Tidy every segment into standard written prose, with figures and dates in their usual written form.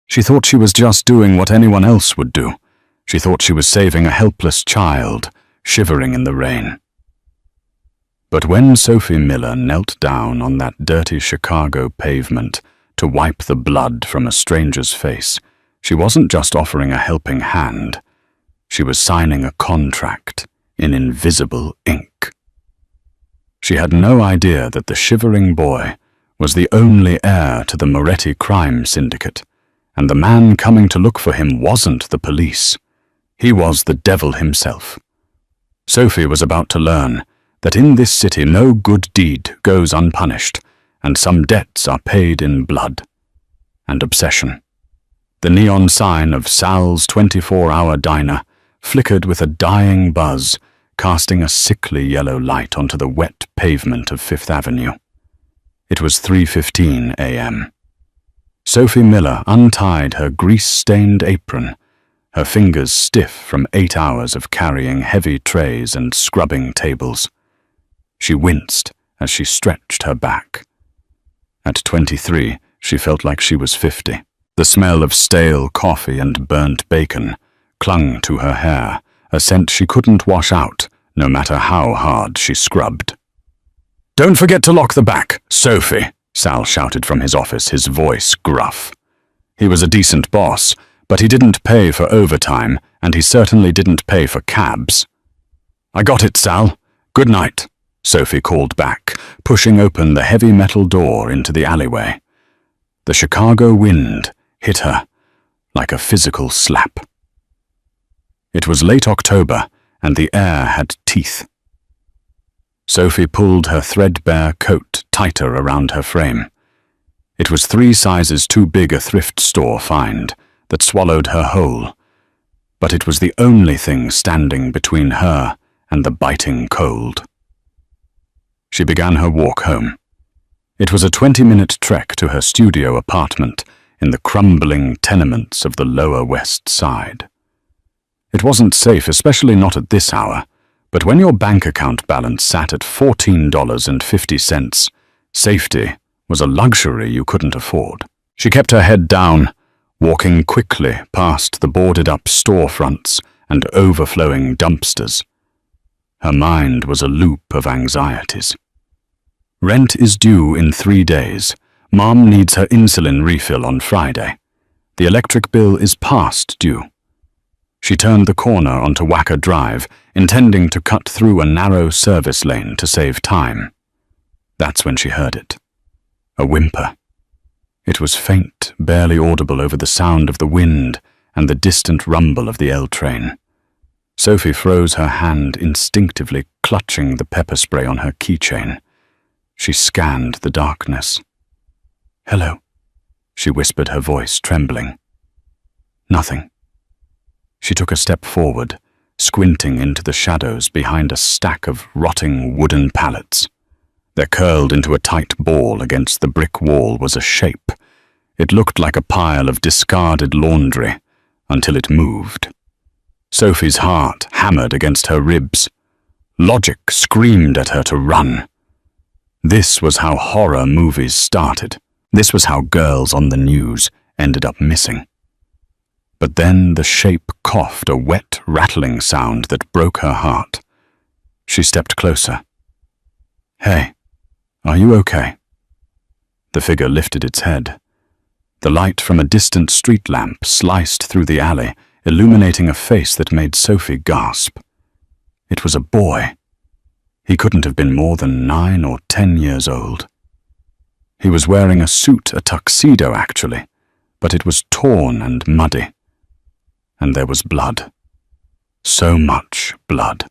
She thought she was just doing what anyone else would do. She thought she was saving a helpless child, shivering in the rain. But when Sophie Miller knelt down on that dirty Chicago pavement to wipe the blood from a stranger's face, she wasn't just offering a helping hand. She was signing a contract in invisible ink. She had no idea that the shivering boy was the only heir to the Moretti crime syndicate, and the man coming to look for him wasn't the police. He was the devil himself. Sophie was about to learn that in this city no good deed goes unpunished, and some debts are paid in blood and obsession. The neon sign of Sal's 24-hour diner flickered with a dying buzz, casting a sickly yellow light onto the wet pavement of Fifth Avenue. It was 3:15 a.m. Sophie Miller untied her grease-stained apron, her fingers stiff from 8 hours of carrying heavy trays and scrubbing tables. She winced as she stretched her back. At 23, she felt like she was 50. The smell of stale coffee and burnt bacon clung to her hair, a scent she couldn't wash out, no matter how hard she scrubbed. "Don't forget to lock the back, Sophie," Sal shouted from his office, his voice gruff. He was a decent boss, but he didn't pay for overtime, and he certainly didn't pay for cabs. "I got it, Sal. Good night," Sophie called back, pushing open the heavy metal door into the alleyway. The Chicago wind hit her like a physical slap. It was late October, and the air had teeth. Sophie pulled her threadbare coat tighter around her frame. It was 3 sizes too big a thrift store find that swallowed her whole, but it was the only thing standing between her and the biting cold. She began her walk home. It was a 20-minute trek to her studio apartment in the crumbling tenements of the Lower West Side. It wasn't safe, especially not at this hour, but when your bank account balance sat at $14.50, safety was a luxury you couldn't afford. She kept her head down, walking quickly past the boarded-up storefronts and overflowing dumpsters. Her mind was a loop of anxieties. Rent is due in 3 days. Mom needs her insulin refill on Friday. The electric bill is past due. She turned the corner onto Wacker Drive, intending to cut through a narrow service lane to save time. That's when she heard it. A whimper. It was faint, barely audible over the sound of the wind and the distant rumble of the L train. Sophie froze her hand, instinctively clutching the pepper spray on her keychain. She scanned the darkness. "Hello," she whispered, her voice trembling. Nothing. She took a step forward, squinting into the shadows behind a stack of rotting wooden pallets. There, curled into a tight ball against the brick wall, was a shape. It looked like a pile of discarded laundry until it moved. Sophie's heart hammered against her ribs. Logic screamed at her to run. This was how horror movies started. This was how girls on the news ended up missing. But then the shape coughed a wet, rattling sound that broke her heart. She stepped closer. "Hey, are you okay?" The figure lifted its head. The light from a distant street lamp sliced through the alley, illuminating a face that made Sophie gasp. It was a boy. He couldn't have been more than 9 or 10 years old. He was wearing a suit, a tuxedo actually, but it was torn and muddy. And there was blood. So much blood.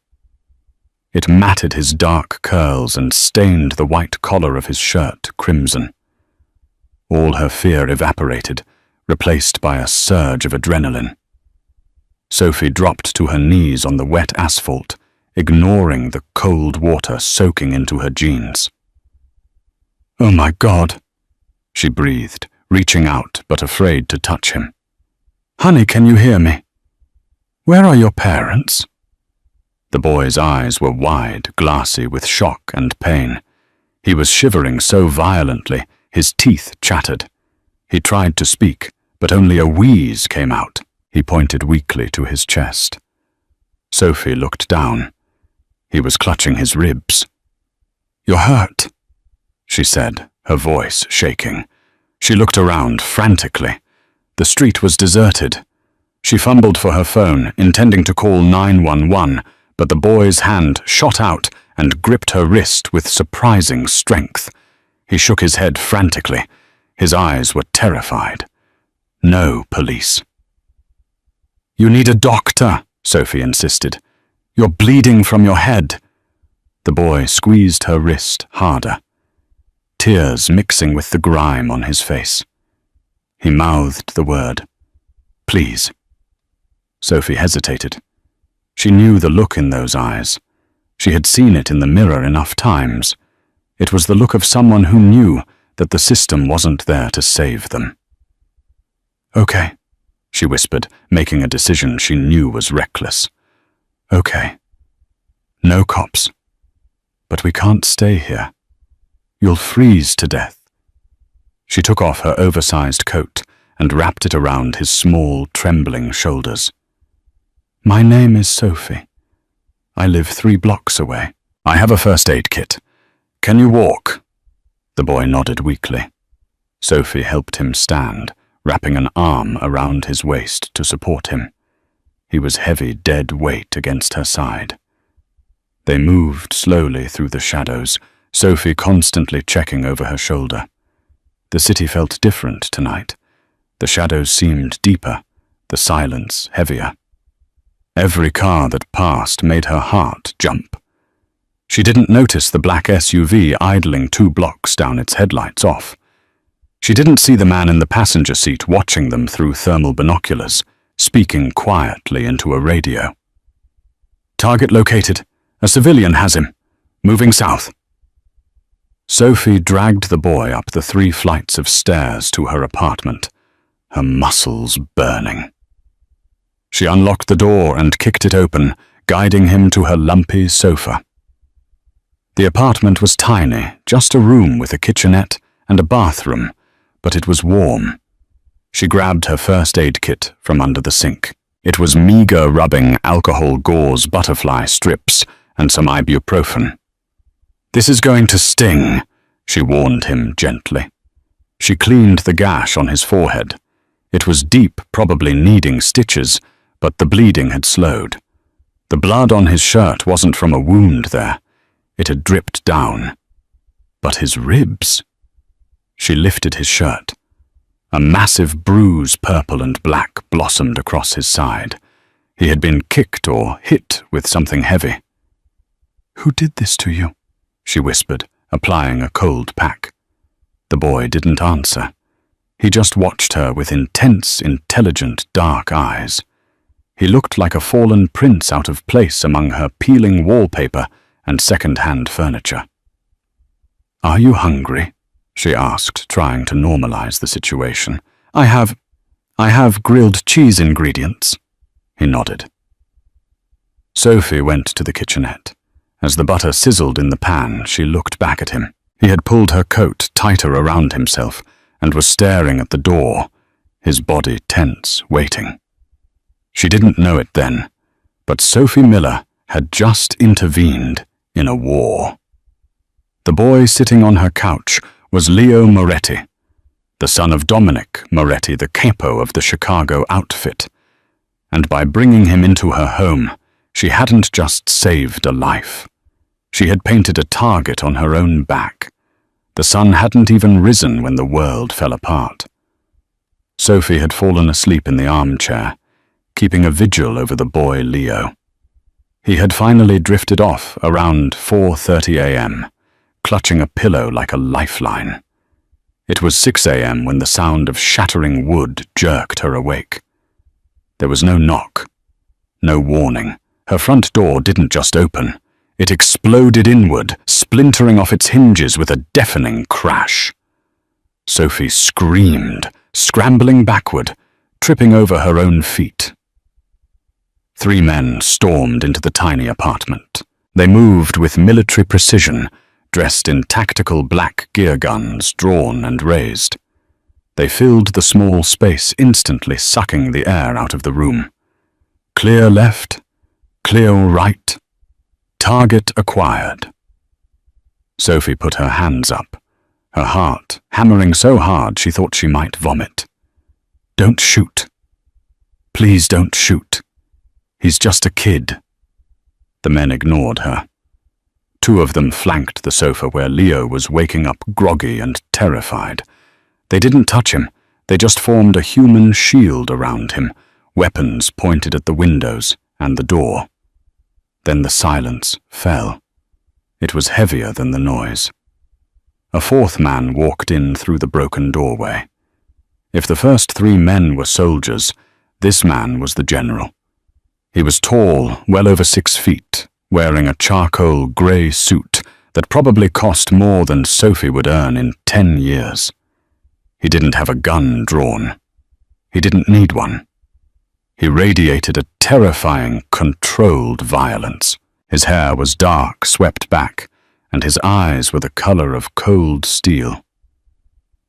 It matted his dark curls and stained the white collar of his shirt crimson. All her fear evaporated, replaced by a surge of adrenaline. Sophie dropped to her knees on the wet asphalt, ignoring the cold water soaking into her jeans. "Oh my God," she breathed, reaching out but afraid to touch him. "Honey, can you hear me? Where are your parents?" The boy's eyes were wide, glassy with shock and pain. He was shivering so violently, his teeth chattered. He tried to speak, but only a wheeze came out. He pointed weakly to his chest. Sophie looked down. He was clutching his ribs. "You're hurt," she said, her voice shaking. She looked around frantically. The street was deserted. She fumbled for her phone, intending to call 911, but the boy's hand shot out and gripped her wrist with surprising strength. He shook his head frantically. His eyes were terrified. No police. "You need a doctor," Sophie insisted. "You're bleeding from your head." The boy squeezed her wrist harder, tears mixing with the grime on his face. He mouthed the word, "Please." Sophie hesitated. She knew the look in those eyes. She had seen it in the mirror enough times. It was the look of someone who knew that the system wasn't there to save them. "Okay," she whispered, making a decision she knew was reckless. "Okay. No cops. But we can't stay here. You'll freeze to death." She took off her oversized coat and wrapped it around his small, trembling shoulders. "My name is Sophie. I live 3 blocks away. I have a first aid kit. Can you walk?" The boy nodded weakly. Sophie helped him stand, wrapping an arm around his waist to support him. He was heavy, dead weight against her side. They moved slowly through the shadows, Sophie constantly checking over her shoulder. The city felt different tonight. The shadows seemed deeper, the silence heavier. Every car that passed made her heart jump. She didn't notice the black SUV idling 2 blocks down, its headlights off. She didn't see the man in the passenger seat watching them through thermal binoculars, speaking quietly into a radio. "Target located. A civilian has him. Moving south." Sophie dragged the boy up the 3 flights of stairs to her apartment, her muscles burning. She unlocked the door and kicked it open, guiding him to her lumpy sofa. The apartment was tiny, just a room with a kitchenette and a bathroom, but it was warm. She grabbed her first aid kit from under the sink. It was meager rubbing alcohol gauze butterfly strips and some ibuprofen. "This is going to sting," she warned him gently. She cleaned the gash on his forehead. It was deep, probably needing stitches, but the bleeding had slowed. The blood on his shirt wasn't from a wound there. It had dripped down. But his ribs... She lifted his shirt. A massive bruise, purple and black, blossomed across his side. He had been kicked or hit with something heavy. "Who did this to you?" she whispered, applying a cold pack. The boy didn't answer. He just watched her with intense, intelligent, dark eyes. He looked like a fallen prince out of place among her peeling wallpaper and second-hand furniture. "Are you hungry?" she asked, trying to normalize the situation. I have grilled cheese ingredients." He nodded. Sophie went to the kitchenette. As the butter sizzled in the pan, she looked back at him. He had pulled her coat tighter around himself and was staring at the door, his body tense, waiting. She didn't know it then, but Sophie Miller had just intervened in a war. The boy sitting on her couch was Leo Moretti, the son of Dominic Moretti, the capo of the Chicago outfit. And by bringing him into her home, she hadn't just saved a life. She had painted a target on her own back. The sun hadn't even risen when the world fell apart. Sophie had fallen asleep in the armchair, keeping a vigil over the boy Leo. He had finally drifted off around 4:30 a.m., clutching a pillow like a lifeline. It was 6 a.m. when the sound of shattering wood jerked her awake. There was no knock, no warning. Her front door didn't just open. It exploded inward, splintering off its hinges with a deafening crash. Sophie screamed, scrambling backward, tripping over her own feet. 3 men stormed into the tiny apartment. They moved with military precision, dressed in tactical black gear guns, drawn and raised. They filled the small space, instantly sucking the air out of the room. Clear left, clear right. Target acquired. Sophie put her hands up, her heart hammering so hard she thought she might vomit. Don't shoot. Please don't shoot. He's just a kid. The men ignored her. Two of them flanked the sofa where Leo was waking up groggy and terrified. They didn't touch him, they just formed a human shield around him, weapons pointed at the windows and the door. Then the silence fell. It was heavier than the noise. A fourth man walked in through the broken doorway. If the first three men were soldiers, this man was the general. He was tall, well over 6 feet, wearing a charcoal grey suit that probably cost more than Sophie would earn in 10 years. He didn't have a gun drawn. He didn't need one. He radiated a terrifying, controlled violence. His hair was dark, swept back, and his eyes were the color of cold steel.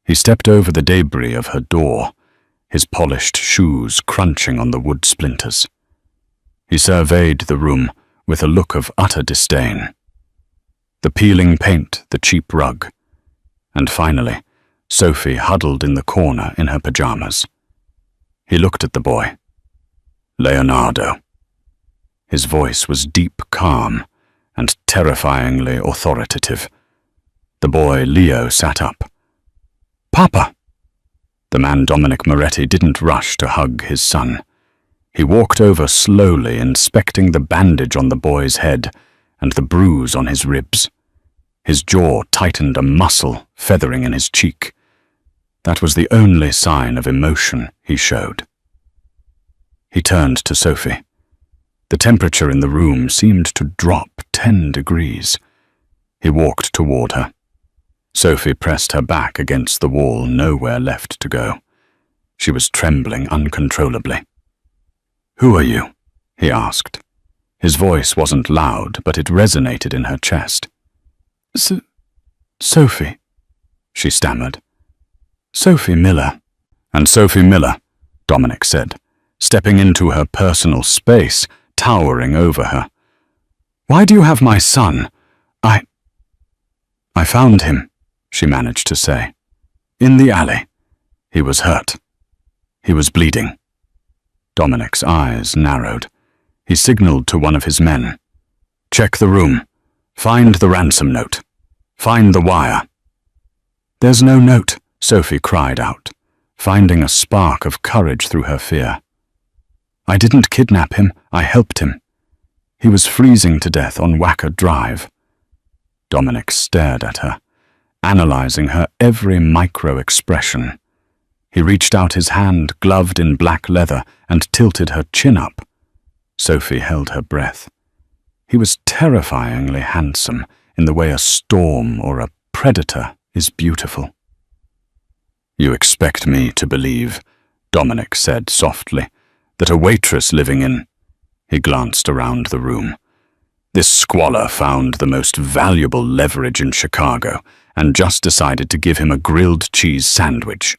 He stepped over the debris of her door, his polished shoes crunching on the wood splinters. He surveyed the room with a look of utter disdain. The peeling paint, the cheap rug, and finally, Sophie huddled in the corner in her pajamas. He looked at the boy. Leonardo. His voice was deep calm and terrifyingly authoritative. The boy, Leo, sat up. Papa! The man Dominic Moretti didn't rush to hug his son. He walked over slowly, inspecting the bandage on the boy's head and the bruise on his ribs. His jaw tightened, a muscle feathering in his cheek. That was the only sign of emotion he showed. He turned to Sophie. The temperature in the room seemed to drop 10 degrees. He walked toward her. Sophie pressed her back against the wall, nowhere left to go. She was trembling uncontrollably. "Who are you?" he asked. His voice wasn't loud, but it resonated in her chest. Sophie, she stammered. Sophie Miller. And Sophie Miller, Dominic said, stepping into her personal space, towering over her. Why do you have my son? I found him, she managed to say. In the alley. He was hurt. He was bleeding. Dominic's eyes narrowed. He signaled to one of his men. Check the room. Find the ransom note. Find the wire. There's no note, Sophie cried out, finding a spark of courage through her fear. I didn't kidnap him, I helped him. He was freezing to death on Wacker Drive. Dominic stared at her, analyzing her every micro-expression. He reached out his hand, gloved in black leather, and tilted her chin up. Sophie held her breath. He was terrifyingly handsome, in the way a storm or a predator is beautiful. You expect me to believe, Dominic said softly, that a waitress living in... He glanced around the room. This squalor found the most valuable leverage in Chicago and just decided to give him a grilled cheese sandwich.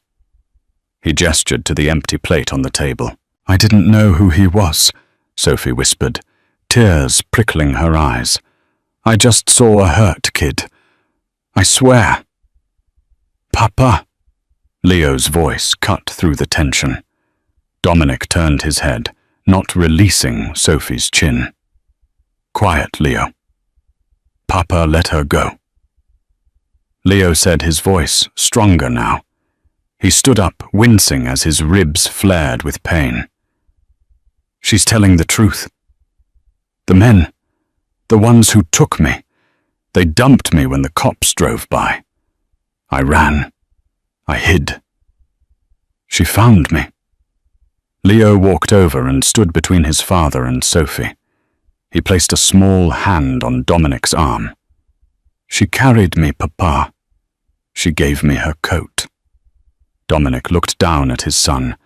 He gestured to the empty plate on the table. I didn't know who he was, Sophie whispered, tears prickling her eyes. I just saw a hurt kid. I swear. Papa. Leo's voice cut through the tension. Dominic turned his head, not releasing Sophie's chin. Quiet, Leo. Papa let her go. Leo said, his voice stronger now. He stood up, wincing as his ribs flared with pain. She's telling the truth. The men, the ones who took me, they dumped me when the cops drove by. I ran. I hid. She found me. Leo walked over and stood between his father and Sophie. He placed a small hand on Dominic's arm. She carried me, Papa. She gave me her coat. Dominic looked down at his son,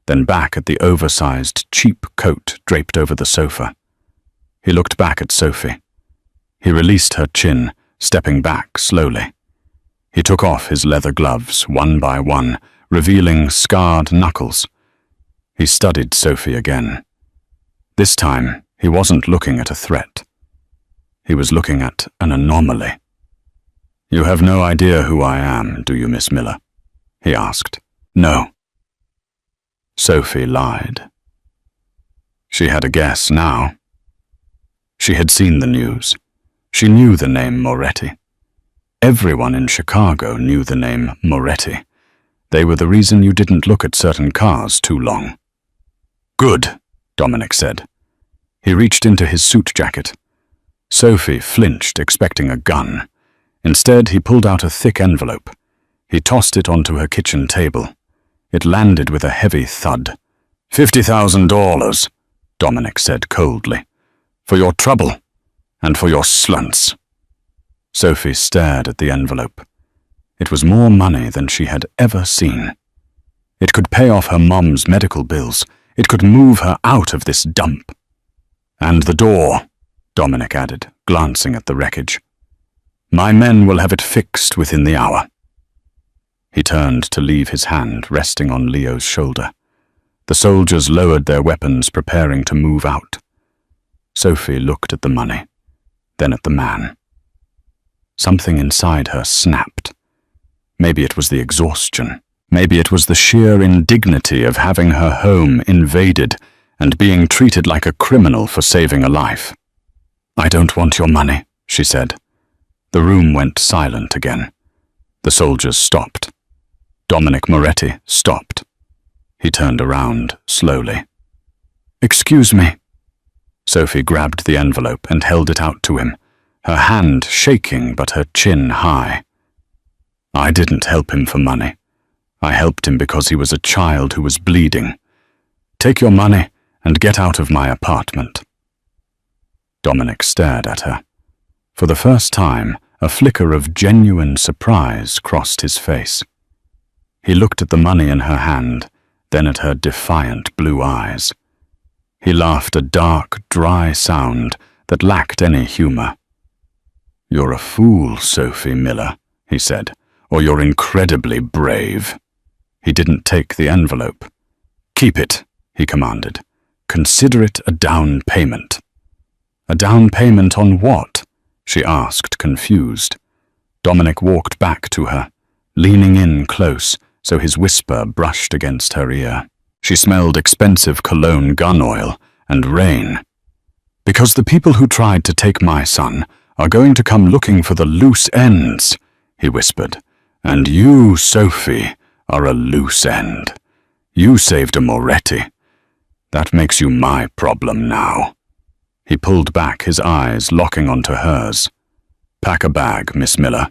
then back at the oversized, cheap coat draped over the sofa. He looked back at Sophie. He released her chin, stepping back slowly. He took off his leather gloves, one by one, revealing scarred knuckles. He studied Sophie again. This time, he wasn't looking at a threat. He was looking at an anomaly. "You have no idea who I am, do you, Miss Miller?" he asked. "No." Sophie lied. She had a guess now. She had seen the news. She knew the name Moretti. Everyone in Chicago knew the name Moretti. They were the reason you didn't look at certain cars too long. "Good," Dominic said. He reached into his suit jacket. Sophie flinched, expecting a gun. Instead, he pulled out a thick envelope. He tossed it onto her kitchen table. It landed with a heavy thud. $50,000, Dominic said coldly. "For your trouble, and for your slunts." Sophie stared at the envelope. It was more money than she had ever seen. It could pay off her mom's medical bills. It could move her out of this dump. "And the door," Dominic added, glancing at the wreckage. "My men will have it fixed within the hour." He turned to leave his hand resting on Leo's shoulder. The soldiers lowered their weapons, preparing to move out. Sophie looked at the money, then at the man. Something inside her snapped. Maybe it was the exhaustion. Maybe it was the sheer indignity of having her home invaded and being treated like a criminal for saving a life. "I don't want your money," she said. The room went silent again. The soldiers stopped. Dominic Moretti stopped. He turned around slowly. "Excuse me." Sophie grabbed the envelope and held it out to him, her hand shaking but her chin high. "I didn't help him for money. I helped him because he was a child who was bleeding. Take your money and get out of my apartment." Dominic stared at her. For the first time, a flicker of genuine surprise crossed his face. He looked at the money in her hand, then at her defiant blue eyes. He laughed a dark, dry sound that lacked any humor. "You're a fool, Sophie Miller," he said, "or you're incredibly brave." He didn't take the envelope. "Keep it," he commanded. "Consider it a down payment." "A down payment on what?" she asked, confused. Dominic walked back to her, leaning in close so his whisper brushed against her ear. She smelled expensive cologne gun oil and rain. "Because the people who tried to take my son are going to come looking for the loose ends," he whispered. "And you, Sophie, are a loose end. You saved a Moretti. That makes you my problem now." He pulled back, his eyes locking onto hers. "Pack a bag, Miss Miller.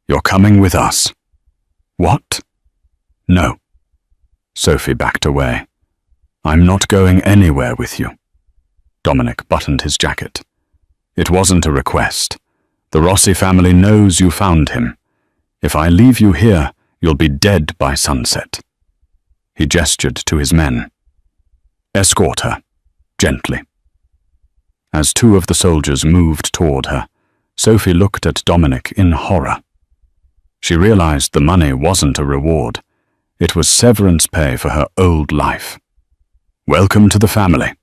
You're coming with us." "What?" "No." Sophie backed away. "I'm not going anywhere with you." Dominic buttoned his jacket. "It wasn't a request. The Rossi family knows you found him. If I leave you here, you'll be dead by sunset." He gestured to his men. "Escort her, gently." As two of the soldiers moved toward her, Sophie looked at Dominic in horror. She realized the money wasn't a reward. It was severance pay for her old life. "Welcome to the family,"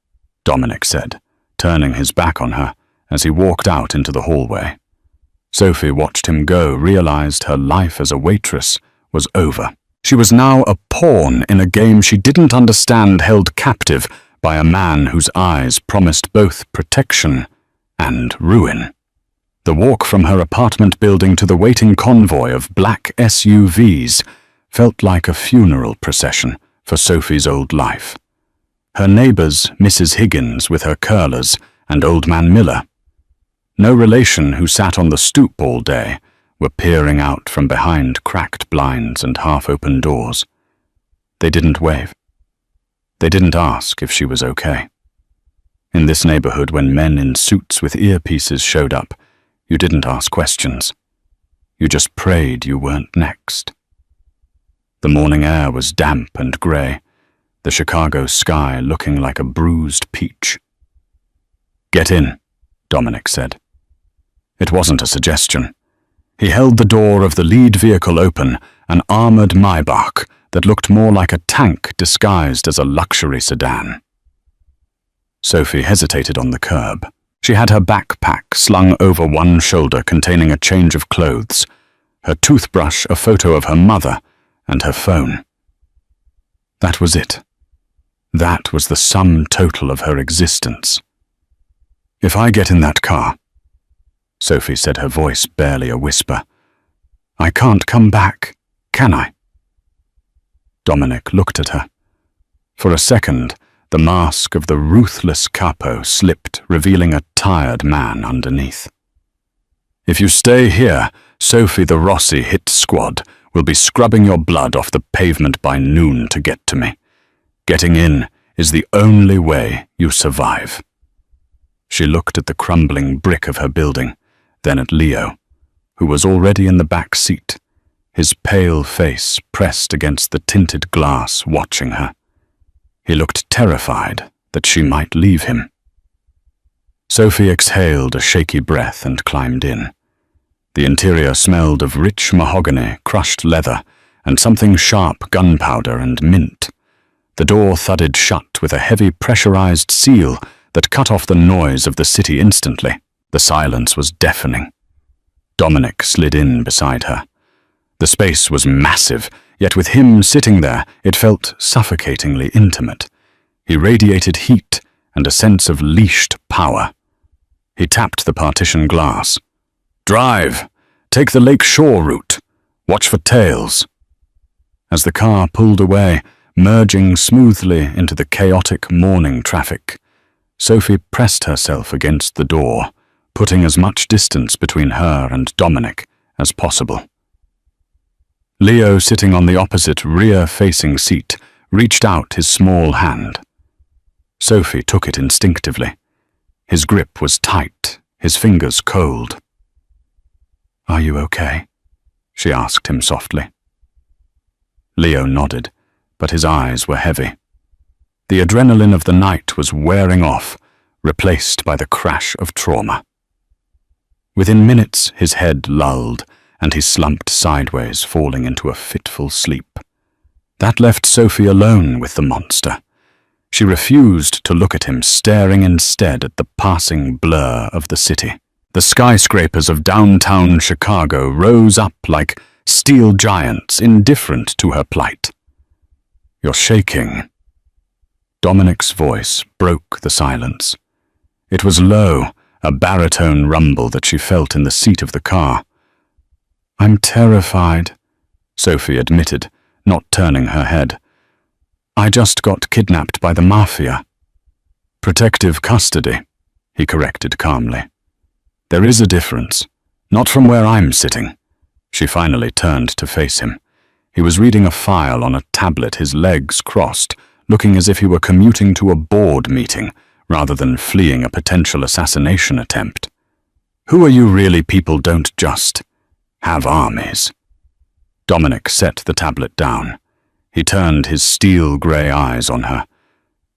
Dominic said, turning his back on her as he walked out into the hallway. Sophie watched him go, realized her life as a waitress was over. She was now a pawn in a game she didn't understand, held captive by a man whose eyes promised both protection and ruin. The walk from her apartment building to the waiting convoy of black SUVs felt like a funeral procession for Sophie's old life. Her neighbors, Mrs. Higgins with her curlers, and Old Man Miller, no relation who sat on the stoop all day, were peering out from behind cracked blinds and half-open doors. They didn't wave. They didn't ask if she was okay. In this neighborhood, when men in suits with earpieces showed up, you didn't ask questions. You just prayed you weren't next. The morning air was damp and grey, the Chicago sky looking like a bruised peach. "Get in," Dominic said. It wasn't a suggestion. He held the door of the lead vehicle open, an armored Maybach, that looked more like a tank disguised as a luxury sedan. Sophie hesitated on the curb. She had her backpack slung over one shoulder containing a change of clothes, her toothbrush, a photo of her mother, and her phone. That was it. That was the sum total of her existence. "If I get in that car," Sophie said, her voice barely a whisper, "I can't come back, can I?" Dominic looked at her. For a second, the mask of the ruthless capo slipped, revealing a tired man underneath. "If you stay here, Sophie the Rossi hit squad will be scrubbing your blood off the pavement by noon to get to me. Getting in is the only way you survive." She looked at the crumbling brick of her building, then at Leo, who was already in the back seat, his pale face pressed against the tinted glass, watching her. He looked terrified that she might leave him. Sophie exhaled a shaky breath and climbed in. The interior smelled of rich mahogany, crushed leather, and something sharp, gunpowder and mint. The door thudded shut with a heavy pressurized seal that cut off the noise of the city instantly. The silence was deafening. Dominic slid in beside her. The space was massive, yet with him sitting there, it felt suffocatingly intimate. He radiated heat and a sense of leashed power. He tapped the partition glass. "Drive! Take the Lake Shore route. Watch for tails." As the car pulled away, merging smoothly into the chaotic morning traffic, Sophie pressed herself against the door, putting as much distance between her and Dominic as possible. Leo, sitting on the opposite rear-facing seat, reached out his small hand. Sophie took it instinctively. His grip was tight, his fingers cold. "Are you okay?" she asked him softly. Leo nodded, but his eyes were heavy. The adrenaline of the night was wearing off, replaced by the crash of trauma. Within minutes, his head lulled, and he slumped sideways, falling into a fitful sleep. That left Sophie alone with the monster. She refused to look at him, staring instead at the passing blur of the city. The skyscrapers of downtown Chicago rose up like steel giants, indifferent to her plight. "You're shaking." Dominic's voice broke the silence. It was low, a baritone rumble that she felt in the seat of the car. "I'm terrified," Sophie admitted, not turning her head. "I just got kidnapped by the Mafia." "Protective custody," he corrected calmly. "There is a difference. Not from where I'm sitting." She finally turned to face him. He was reading a file on a tablet, his legs crossed, looking as if he were commuting to a board meeting rather than fleeing a potential assassination attempt. "Who are you really? People don't just have armies." Dominic set the tablet down. He turned his steel-grey eyes on her,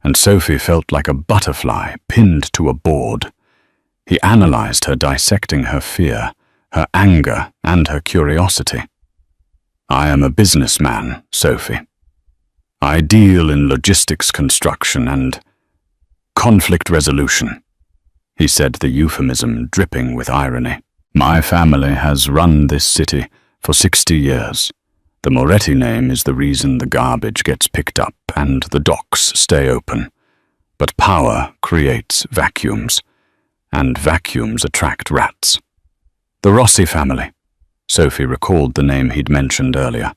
and Sophie felt like a butterfly pinned to a board. He analyzed her, dissecting her fear, her anger, and her curiosity. "I am a businessman, Sophie. I deal in logistics construction and conflict resolution," he said, the euphemism dripping with irony. "My family has run this city for 60 years. The Moretti name is the reason the garbage gets picked up and the docks stay open. But power creates vacuums, and vacuums attract rats." "The Rossi family," Sophie recalled the name he'd mentioned earlier.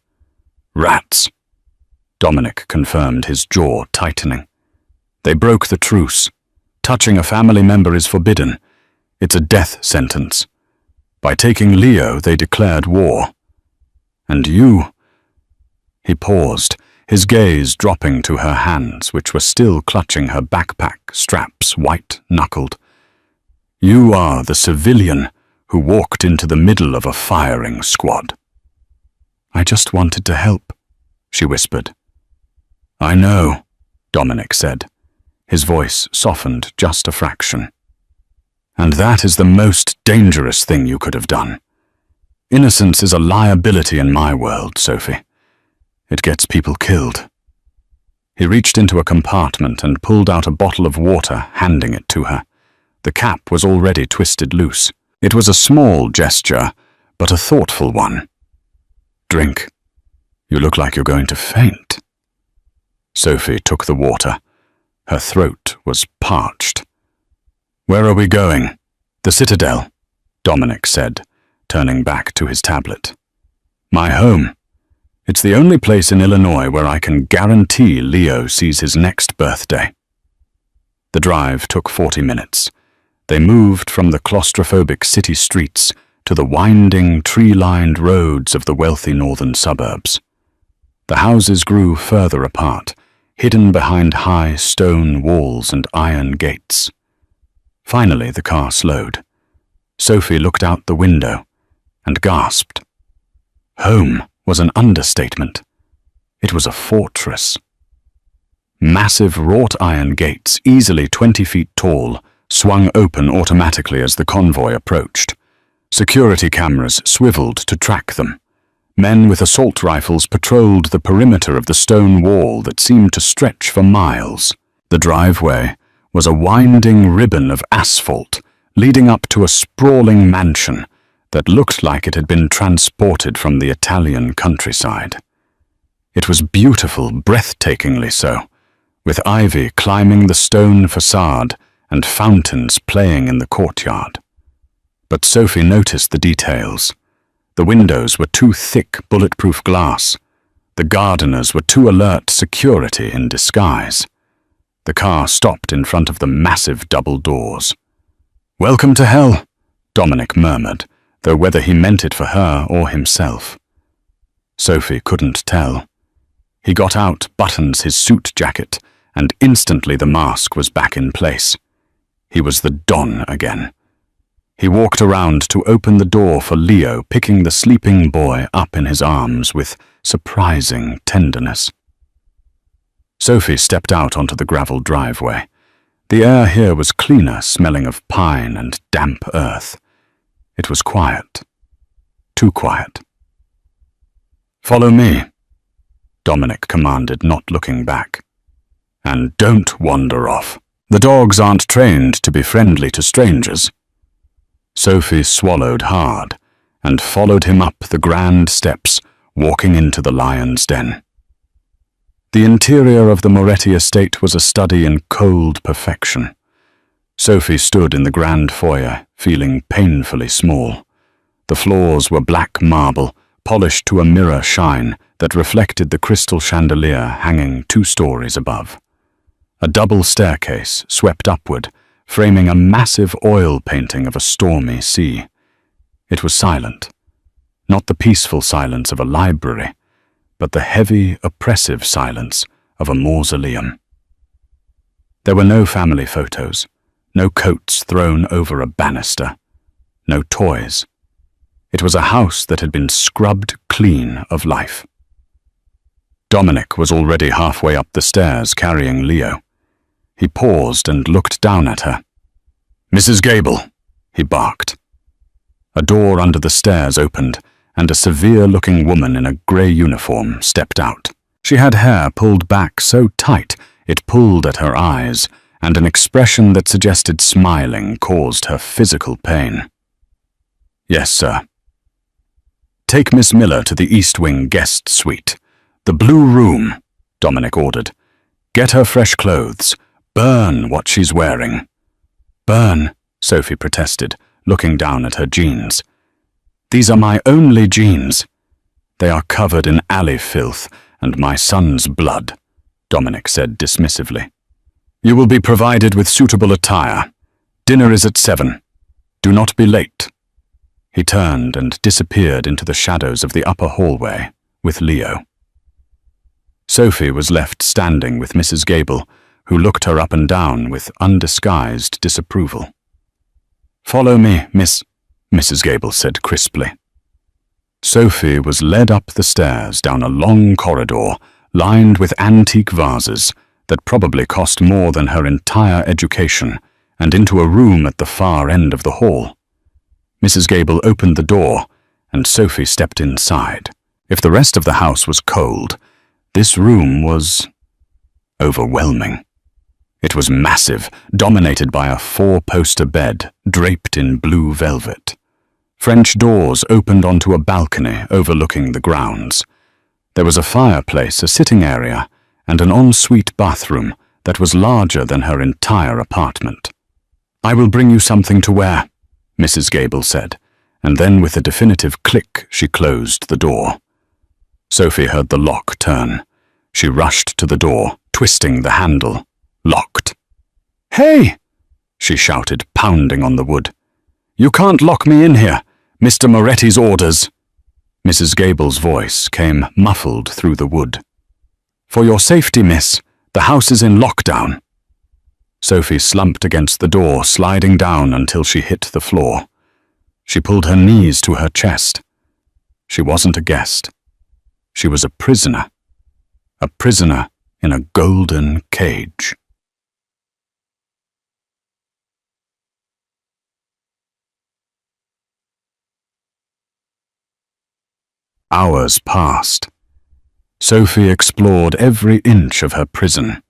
"Rats," Dominic confirmed, his jaw tightening. "They broke the truce. Touching a family member is forbidden. It's a death sentence. By taking Leo, they declared war. And you—" He paused, his gaze dropping to her hands, which were still clutching her backpack straps, white-knuckled. "You are the civilian who walked into the middle of a firing squad." "I just wanted to help," she whispered. "I know," Dominic said. His voice softened just a fraction. "And that is the most dangerous thing you could have done. Innocence is a liability in my world, Sophie. It gets people killed. He reached into a compartment and pulled out a bottle of water, handing it to her. The cap was already twisted loose. It was a small gesture, but a thoughtful one. Drink. You look like you're going to faint. Sophie took the water. Her throat was parched. Where are we going? The Citadel, Dominic said, turning back to his tablet. My home. It's the only place in Illinois where I can guarantee Leo sees his next birthday. The drive took 40 minutes. They moved from the claustrophobic city streets to the winding, tree-lined roads of the wealthy northern suburbs. The houses grew further apart, hidden behind high stone walls and iron gates. Finally, the car slowed. Sophie looked out the window and gasped. Home was an understatement. It was a fortress. Massive wrought iron gates, easily 20 feet tall, swung open automatically as the convoy approached. Security cameras swiveled to track them. Men with assault rifles patrolled the perimeter of the stone wall that seemed to stretch for miles. The driveway was a winding ribbon of asphalt leading up to a sprawling mansion that looked like it had been transported from the Italian countryside. It was beautiful, breathtakingly so, with ivy climbing the stone facade and fountains playing in the courtyard. But Sophie noticed the details. The windows were too thick, bulletproof glass. The gardeners were too alert, security in disguise. The car stopped in front of the massive double doors. "Welcome to hell," Dominic murmured, though whether he meant it for her or himself. Sophie couldn't tell. He got out, buttons his suit jacket, and instantly the mask was back in place. He was the Don again. He walked around to open the door for Leo, picking the sleeping boy up in his arms with surprising tenderness. Sophie stepped out onto the gravel driveway. The air here was cleaner, smelling of pine and damp earth. It was quiet. Too quiet. "Follow me," Dominic commanded, not looking back. "And don't wander off. The dogs aren't trained to be friendly to strangers." Sophie swallowed hard and followed him up the grand steps, walking into the lion's den. The interior of the Moretti estate was a study in cold perfection. Sophie stood in the grand foyer, feeling painfully small. The floors were black marble, polished to a mirror shine that reflected the crystal chandelier hanging 2 stories above. A double staircase swept upward, framing a massive oil painting of a stormy sea. It was silent, not the peaceful silence of a library, but the heavy, oppressive silence of a mausoleum. There were no family photos, no coats thrown over a banister, no toys. It was a house that had been scrubbed clean of life. Dominic was already halfway up the stairs carrying Leo. He paused and looked down at her. "Mrs. Gable," he barked. A door under the stairs opened, and a severe-looking woman in a grey uniform stepped out. She had hair pulled back so tight it pulled at her eyes, and an expression that suggested smiling caused her physical pain. "Yes, sir." "Take Miss Miller to the East Wing guest suite. The blue room," Dominic ordered. "Get her fresh clothes. Burn what she's wearing." "Burn," Sophie protested, looking down at her jeans. "These are my only jeans." "They are covered in alley filth and my son's blood," Dominic said dismissively. "You will be provided with suitable attire. Dinner is at 7. Do not be late." He turned and disappeared into the shadows of the upper hallway with Leo. Sophie was left standing with Mrs. Gable, who looked her up and down with undisguised disapproval. "Follow me, Mrs. Gable said crisply. Sophie was led up the stairs down a long corridor lined with antique vases that probably cost more than her entire education, and into a room at the far end of the hall. Mrs. Gable opened the door, and Sophie stepped inside. If the rest of the house was cold, This room was overwhelming. It was massive, dominated by a 4-poster bed draped in blue velvet. French doors opened onto a balcony overlooking the grounds. There was a fireplace, a sitting area, and an ensuite bathroom that was larger than her entire apartment. "I will bring you something to wear," Mrs. Gable said, and then with a definitive click she closed the door. Sophie heard the lock turn. She rushed to the door, twisting the handle. Locked. "Hey!" she shouted, pounding on the wood. "You can't lock me in here. Mr. Moretti's orders." Mrs. Gable's voice came muffled through the wood. "For your safety, miss. The house is in lockdown." Sophie slumped against the door, sliding down until she hit the floor. She pulled her knees to her chest. She wasn't a guest. She was a prisoner. A prisoner in a golden cage. Hours passed. Sophie explored every inch of her prison.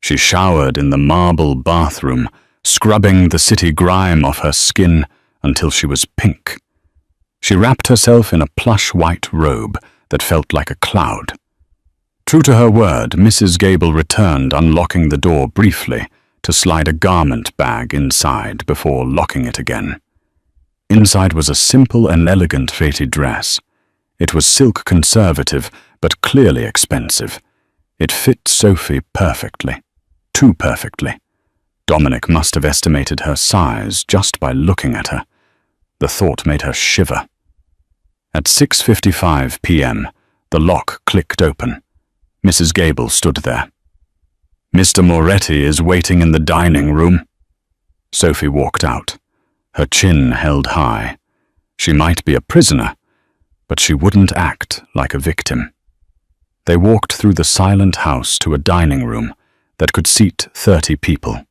She showered in the marble bathroom, scrubbing the city grime off her skin until she was pink. She wrapped herself in a plush white robe that felt like a cloud. True to her word, Mrs. Gable returned, unlocking the door briefly to slide a garment bag inside before locking it again. Inside was a simple and elegant fêty dress. It was silk conservative, but clearly expensive. It fit Sophie perfectly. Too perfectly. Dominic must have estimated her size just by looking at her. The thought made her shiver. At 6:55 p.m., the lock clicked open. Mrs. Gable stood there. "Mr. Moretti is waiting in the dining room." Sophie walked out, her chin held high. She might be a prisoner, but she wouldn't act like a victim. They walked through the silent house to a dining room that could seat 30 people.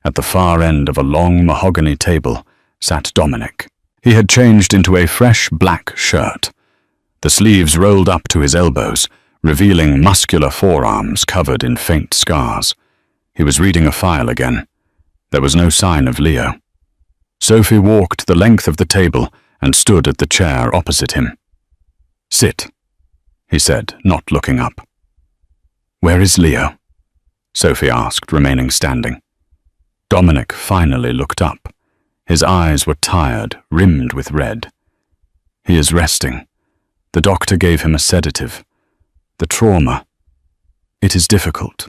At the far end of a long mahogany table sat Dominic. He had changed into a fresh black shirt. The sleeves rolled up to his elbows, revealing muscular forearms covered in faint scars. He was reading a file again. There was no sign of Leo. Sophie walked the length of the table and stood at the chair opposite him. "Sit," he said, not looking up. "Where is Leo?" Sophie asked, remaining standing. Dominic finally looked up. His eyes were tired, rimmed with red. "He is resting. The doctor gave him a sedative. The trauma. It is difficult."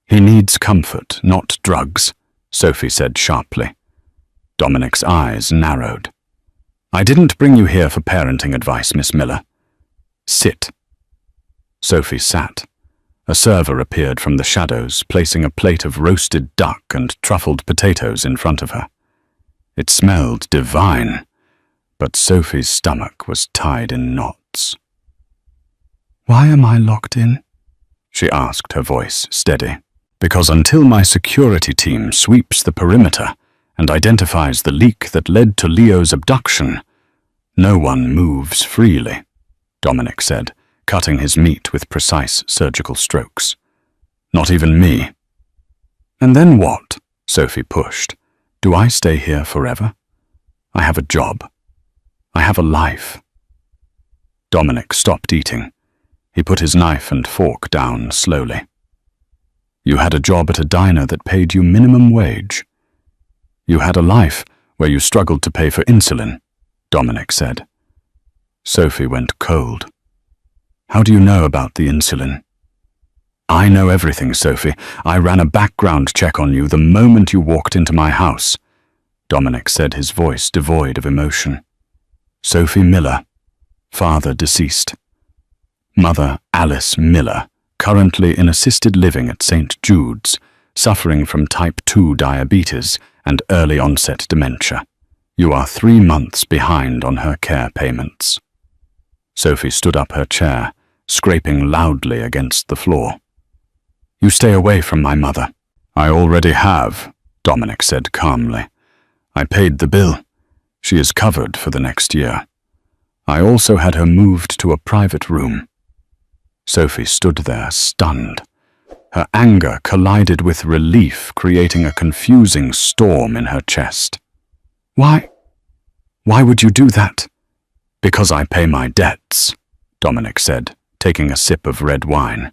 "He needs comfort, not drugs," Sophie said sharply. Dominic's eyes narrowed. "I didn't bring you here for parenting advice, Miss Miller." "Sit." Sophie sat. A server appeared from the shadows, placing a plate of roasted duck and truffled potatoes in front of her. It smelled divine, but Sophie's stomach was tied in knots. "Why am I locked in?" she asked, her voice steady. "Because until my security team sweeps the perimeter and identifies the leak that led to Leo's abduction, no one moves freely," Dominic said, cutting his meat with precise surgical strokes. "Not even me." "And then what?" Sophie pushed. "Do I stay here forever? I have a job. I have a life." Dominic stopped eating. He put his knife and fork down slowly. "You had a job at a diner that paid you minimum wage. You had a life where you struggled to pay for insulin," Dominic said. Sophie went cold. "How do you know about the insulin?" "I know everything, Sophie. I ran a background check on you the moment you walked into my house," Dominic said, his voice devoid of emotion. "Sophie Miller, father deceased. Mother Alice Miller, currently in assisted living at St. Jude's, suffering from type 2 diabetes and early onset dementia. You are 3 months behind on her care payments." Sophie stood up her chair, scraping loudly against the floor. "You stay away from my mother." "I already have," Dominic said calmly. "I paid the bill. She is covered for the next year. I also had her moved to a private room." Sophie stood there, stunned. Her anger collided with relief, creating a confusing storm in her chest. Why would you do that? Because I pay my debts, Dominic said, taking a sip of red wine.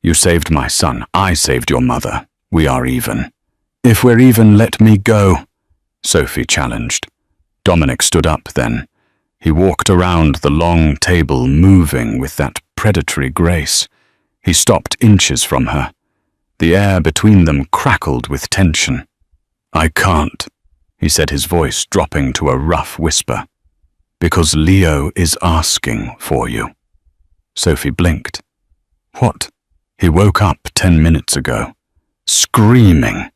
You saved my son, I saved your mother. We are even. If we're even, let me go, Sophie challenged. Dominic stood up then. He walked around the long table, moving with that predatory grace. He stopped inches from her. The air between them crackled with tension. I can't, he said, his voice dropping to a rough whisper. Because Leo is asking for you. Sophie blinked. What? He woke up 10 minutes ago, screaming.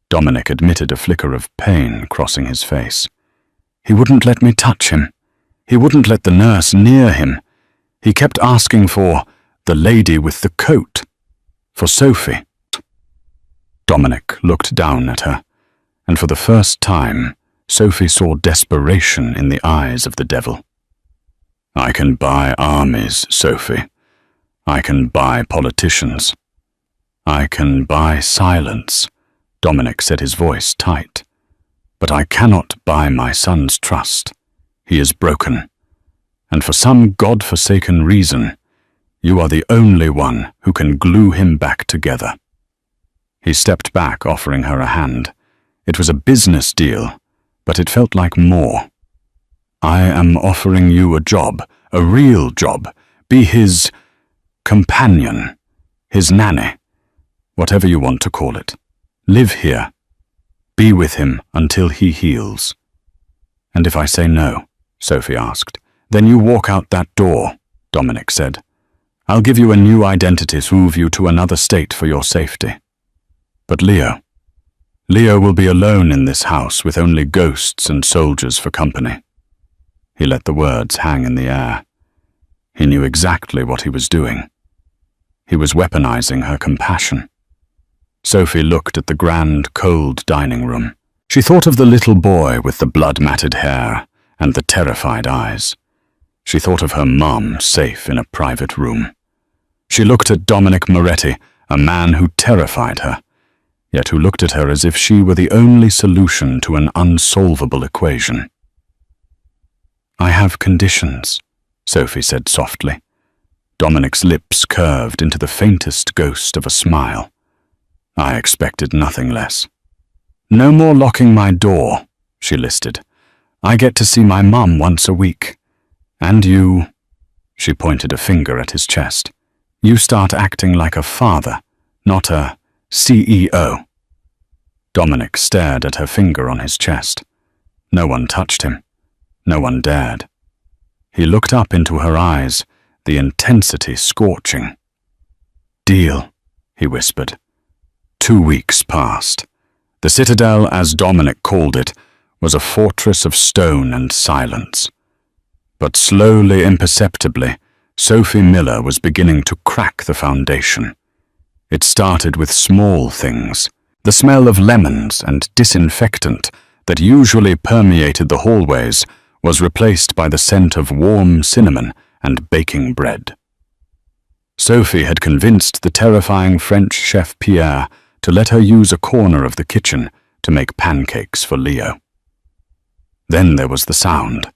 Dominic admitted a flicker of pain crossing his face. He wouldn't let me touch him. He wouldn't let the nurse near him. He kept asking for the lady with the coat, for Sophie. Dominic looked down at her, and for the first time, Sophie saw desperation in the eyes of the devil. I can buy armies, Sophie. I can buy politicians. I can buy silence, Dominic said, his voice tight. But I cannot buy my son's trust. He is broken. And for some God-forsaken reason, you are the only one who can glue him back together. He stepped back, offering her a hand. It was a business deal, but it felt like more. I am offering you a job, a real job. Be his companion, his nanny, whatever you want to call it. Live here. Be with him until he heals. And if I say no, Sophie asked, then you walk out that door, Dominic said. I'll give you a new identity to move you to another state for your safety. But Leo will be alone in this house with only ghosts and soldiers for company. He let the words hang in the air. He knew exactly what he was doing. He was weaponizing her compassion. Sophie looked at the grand, cold dining room. She thought of the little boy with the blood-matted hair and the terrified eyes. She thought of her mom safe in a private room. She looked at Dominic Moretti, a man who terrified her, yet who looked at her as if she were the only solution to an unsolvable equation. I have conditions, Sophie said softly. Dominic's lips curved into the faintest ghost of a smile. I expected nothing less. No more locking my door, she listed. I get to see my mum once a week. And you, she pointed a finger at his chest. You start acting like a father, not a CEO. Dominic stared at her finger on his chest. No one touched him. No one dared. He looked up into her eyes, the intensity scorching. Deal, he whispered. 2 weeks passed. The citadel, as Dominic called it, was a fortress of stone and silence. But slowly, imperceptibly, Sophie Miller was beginning to crack the foundation. It started with small things. The smell of lemons and disinfectant that usually permeated the hallways was replaced by the scent of warm cinnamon and baking bread. Sophie had convinced the terrifying French chef Pierre to let her use a corner of the kitchen to make pancakes for Leo. Then there was the sound.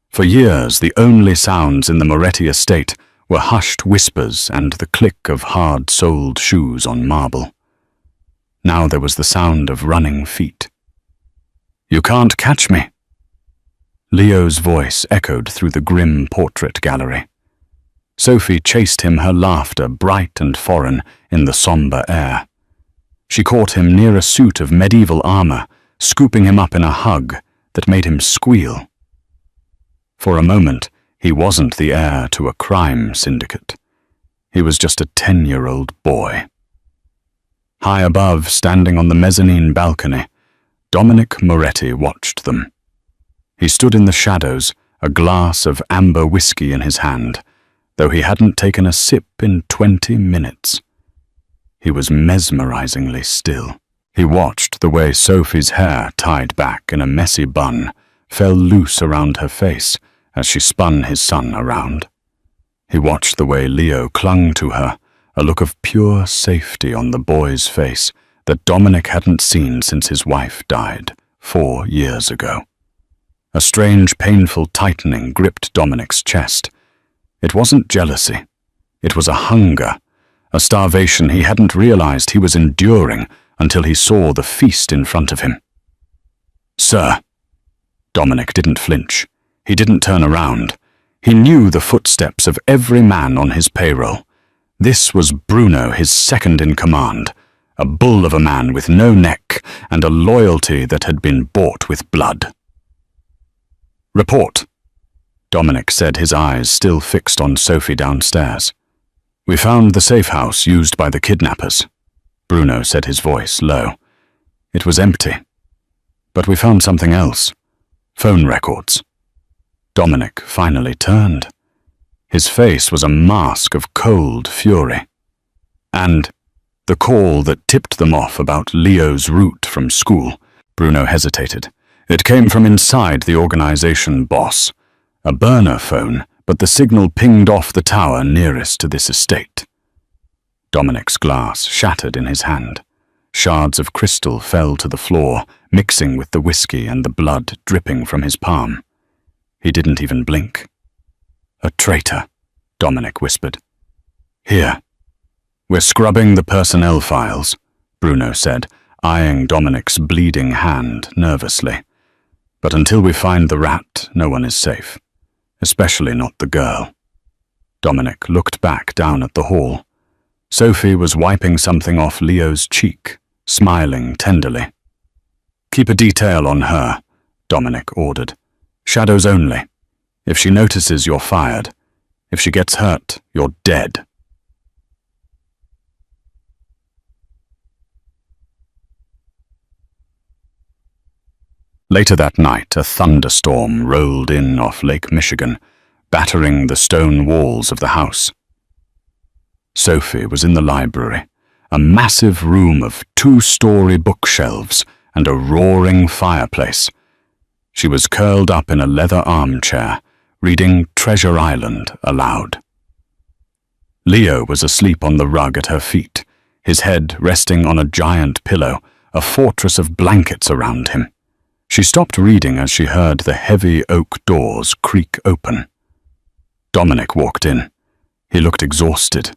For years, the only sounds in the Moretti estate were hushed whispers and the click of hard-soled shoes on marble. Now there was the sound of running feet. You can't catch me. Leo's voice echoed through the grim portrait gallery. Sophie chased him, her laughter bright and foreign in the somber air. She caught him near a suit of medieval armor, scooping him up in a hug that made him squeal. For a moment, he wasn't the heir to a crime syndicate. He was just a 10-year-old boy. High above, standing on the mezzanine balcony, Dominic Moretti watched them. He stood in the shadows, a glass of amber whiskey in his hand, though he hadn't taken a sip in 20 minutes. He was mesmerizingly still. He watched the way Sophie's hair, tied back in a messy bun, fell loose around her face as she spun his son around. He watched the way Leo clung to her, a look of pure safety on the boy's face that Dominic hadn't seen since his wife died 4 years ago. A strange, painful tightening gripped Dominic's chest. It wasn't jealousy. It was a hunger, a starvation he hadn't realized he was enduring until he saw the feast in front of him. "Sir." Dominic didn't flinch. He didn't turn around. He knew the footsteps of every man on his payroll. This was Bruno, his second in command, a bull of a man with no neck and a loyalty that had been bought with blood. "Report," Dominic said, his eyes still fixed on Sophie downstairs. "We found the safe house used by the kidnappers," Bruno said, his voice low. "It was empty. But we found something else. Phone records." Dominic finally turned. His face was a mask of cold fury. "And the call that tipped them off about Leo's route from school," Bruno hesitated. "It came from inside the organization boss. A burner phone, but the signal pinged off the tower nearest to this estate." Dominic's glass shattered in his hand. Shards of crystal fell to the floor, mixing with the whiskey and the blood dripping from his palm. He didn't even blink. "A traitor," Dominic whispered. "Here. We're scrubbing the personnel files," Bruno said, eyeing Dominic's bleeding hand nervously. "But until we find the rat, no one is safe. Especially not the girl." Dominic looked back down at the hall. Sophie was wiping something off Leo's cheek, smiling tenderly. "Keep a detail on her," Dominic ordered. "Shadows only. If she notices, you're fired. If she gets hurt, you're dead." Later that night, a thunderstorm rolled in off Lake Michigan, battering the stone walls of the house. Sophie was in the library, a massive room of 2-story bookshelves and a roaring fireplace. She was curled up in a leather armchair, reading Treasure Island aloud. Leo was asleep on the rug at her feet, his head resting on a giant pillow, a fortress of blankets around him. She stopped reading as she heard the heavy oak doors creak open. Dominic walked in. He looked exhausted.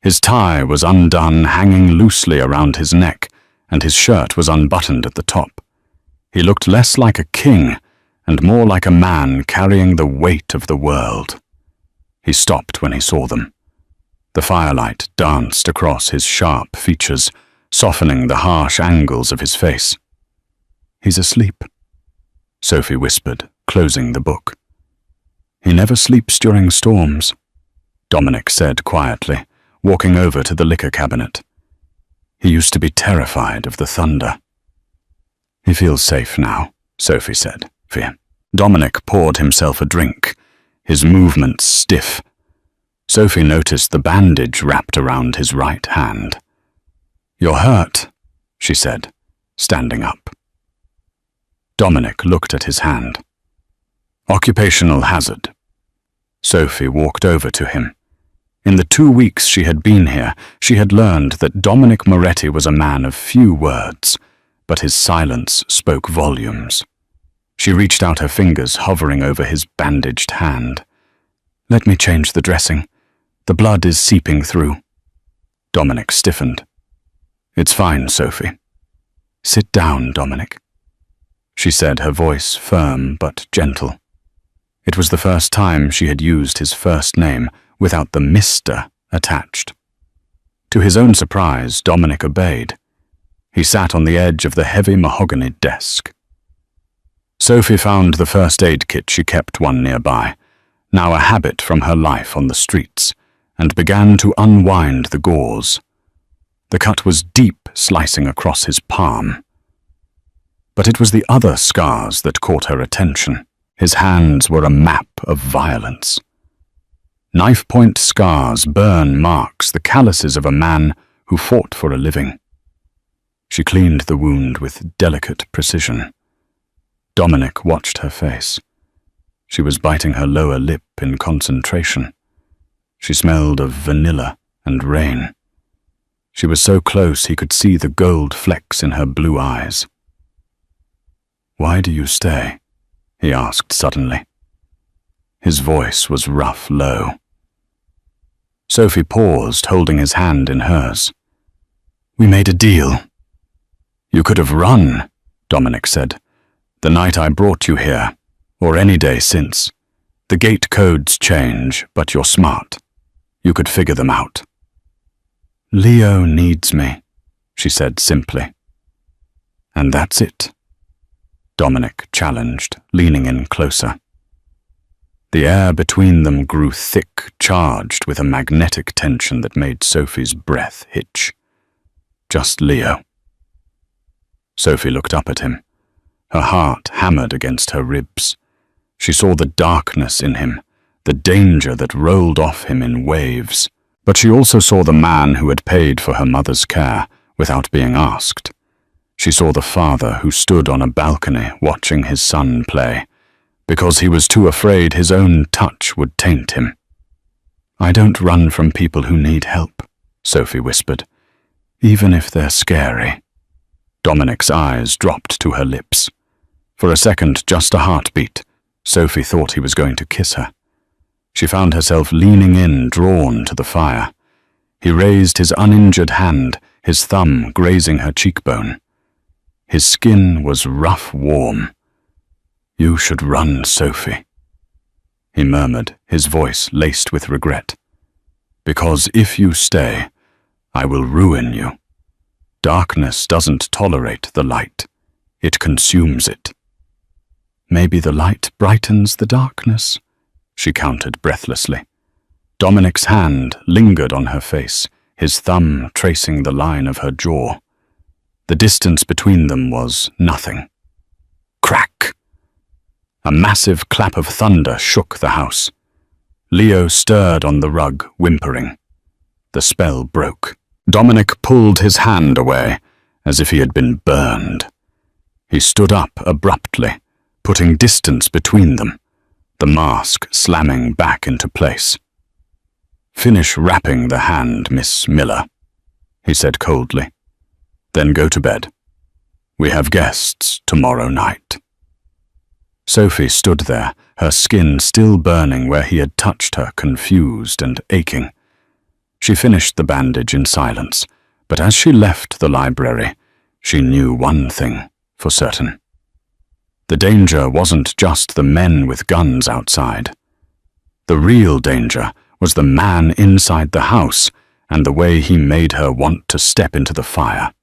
His tie was undone, hanging loosely around his neck, and his shirt was unbuttoned at the top. He looked less like a king and more like a man carrying the weight of the world. He stopped when he saw them. The firelight danced across his sharp features, softening the harsh angles of his face. "He's asleep," Sophie whispered, closing the book. "He never sleeps during storms," Dominic said quietly, walking over to the liquor cabinet. "He used to be terrified of the thunder." "He feels safe now," Sophie said. Dominic poured himself a drink, his movements stiff. Sophie noticed the bandage wrapped around his right hand. "You're hurt," she said, standing up. Dominic looked at his hand. "Occupational hazard." Sophie walked over to him. In the 2 weeks she had been here, she had learned that Dominic Moretti was a man of few words, but his silence spoke volumes. She reached out her fingers, hovering over his bandaged hand. "Let me change the dressing. The blood is seeping through." Dominic stiffened. "It's fine, Sophie." "Sit down, Dominic," she said, her voice firm but gentle. It was the first time she had used his first name without the Mr. attached. To his own surprise, Dominic obeyed. He sat on the edge of the heavy mahogany desk. Sophie found the first aid kit she kept one nearby, now a habit from her life on the streets, and began to unwind the gauze. The cut was deep, slicing across his palm. But it was the other scars that caught her attention. His hands were a map of violence. Knife-point scars, burn marks, the calluses of a man who fought for a living. She cleaned the wound with delicate precision. Dominic watched her face. She was biting her lower lip in concentration. She smelled of vanilla and rain. She was so close he could see the gold flecks in her blue eyes. "Why do you stay?" he asked suddenly. His voice was rough, low. Sophie paused, holding his hand in hers. "We made a deal." "You could have run," Dominic said, "the night I brought you here, or any day since. The gate codes change, but you're smart. You could figure them out." "Leo needs me," she said simply. "And that's it?" Dominic challenged, leaning in closer. The air between them grew thick, charged with a magnetic tension that made Sophie's breath hitch. Just Leo. Sophie looked up at him. Her heart hammered against her ribs. She saw the darkness in him, the danger that rolled off him in waves. But she also saw the man who had paid for her mother's care without being asked. She saw the father who stood on a balcony watching his son play, because he was too afraid his own touch would taint him. "I don't run from people who need help," Sophie whispered, "even if they're scary." Dominic's eyes dropped to her lips. For a second, just a heartbeat, Sophie thought he was going to kiss her. She found herself leaning in, drawn to the fire. He raised his uninjured hand, his thumb grazing her cheekbone. His skin was rough warm. "You should run, Sophie," he murmured, his voice laced with regret. "Because if you stay, I will ruin you. Darkness doesn't tolerate the light. It consumes it." "Maybe the light brightens the darkness," she countered breathlessly. Dominic's hand lingered on her face, his thumb tracing the line of her jaw. The distance between them was nothing. Crack! A massive clap of thunder shook the house. Leo stirred on the rug, whimpering. The spell broke. Dominic pulled his hand away, as if he had been burned. He stood up abruptly, putting distance between them, the mask slamming back into place. "Finish wrapping the hand, Miss Miller," he said coldly. "Then go to bed. We have guests tomorrow night." Sophie stood there, her skin still burning where he had touched her, confused and aching. She finished the bandage in silence, but as she left the library, she knew one thing for certain. The danger wasn't just the men with guns outside. The real danger was the man inside the house and the way he made her want to step into the fire.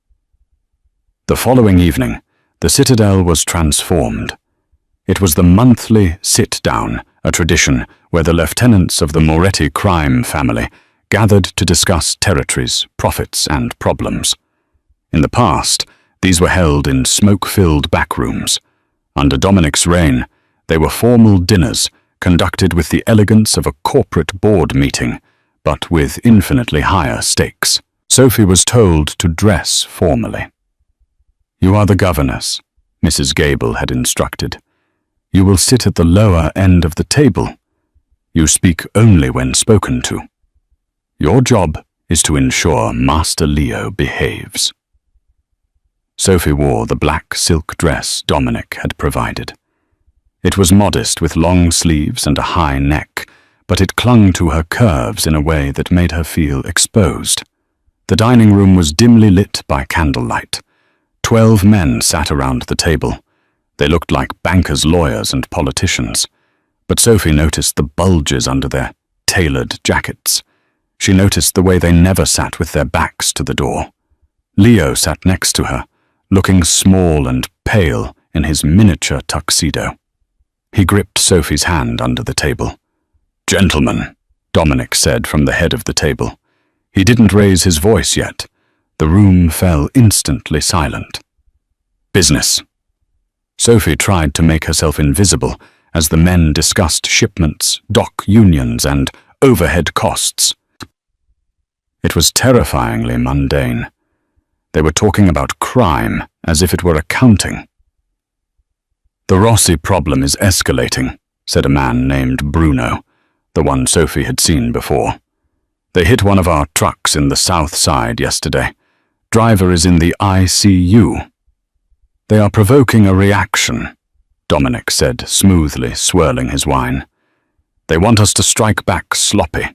The following evening, the Citadel was transformed. It was the monthly sit-down, a tradition where the lieutenants of the Moretti crime family gathered to discuss territories, profits, and problems. In the past, these were held in smoke-filled backrooms. Under Dominic's reign, they were formal dinners conducted with the elegance of a corporate board meeting, but with infinitely higher stakes. Sophie was told to dress formally. "You are the governess," Mrs. Gable had instructed. "You will sit at the lower end of the table. You speak only when spoken to. Your job is to ensure Master Leo behaves." Sophie wore the black silk dress Dominic had provided. It was modest with long sleeves and a high neck, but it clung to her curves in a way that made her feel exposed. The dining room was dimly lit by candlelight. 12 men sat around the table. They looked like bankers, lawyers, and politicians. But Sophie noticed the bulges under their tailored jackets. She noticed the way they never sat with their backs to the door. Leo sat next to her, looking small and pale in his miniature tuxedo. He gripped Sophie's hand under the table. "Gentlemen," Dominic said from the head of the table. He didn't raise his voice yet. The room fell instantly silent. "Business." Sophie tried to make herself invisible as the men discussed shipments, dock unions, and overhead costs. It was terrifyingly mundane. They were talking about crime as if it were accounting. "The Rossi problem is escalating," said a man named Bruno, the one Sophie had seen before. They hit one of our trucks in the south side yesterday. Driver is in the ICU. They are provoking a reaction, Dominic said, smoothly swirling his wine. They want us to strike back sloppy.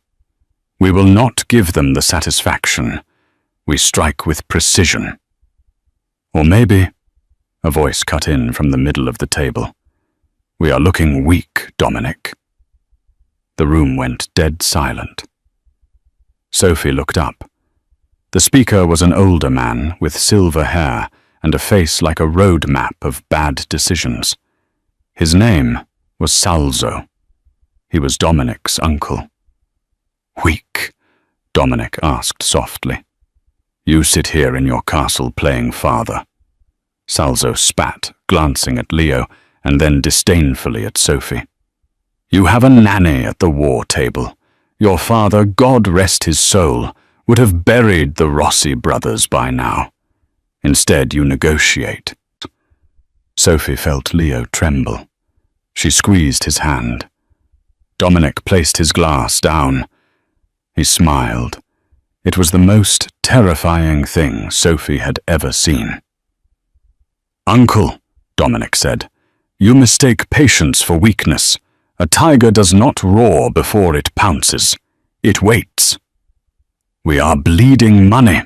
We will not give them the satisfaction. We strike with precision. Or maybe, a voice cut in from the middle of the table. We are looking weak, Dominic. The room went dead silent. Sophie looked up. The speaker was an older man with silver hair and a face like a road map of bad decisions. His name was Salzo. He was Dominic's uncle. Weak? Dominic asked softly. You sit here in your castle playing father. Salzo spat, glancing at Leo and then disdainfully at Sophie. You have a nanny at the war table. Your father, God rest his soul, would have buried the Rossi brothers by now. Instead, you negotiate. Sophie felt Leo tremble. She squeezed his hand. Dominic placed his glass down. He smiled. It was the most terrifying thing Sophie had ever seen. Uncle, Dominic said, you mistake patience for weakness. A tiger does not roar before it pounces. It waits. We are bleeding money.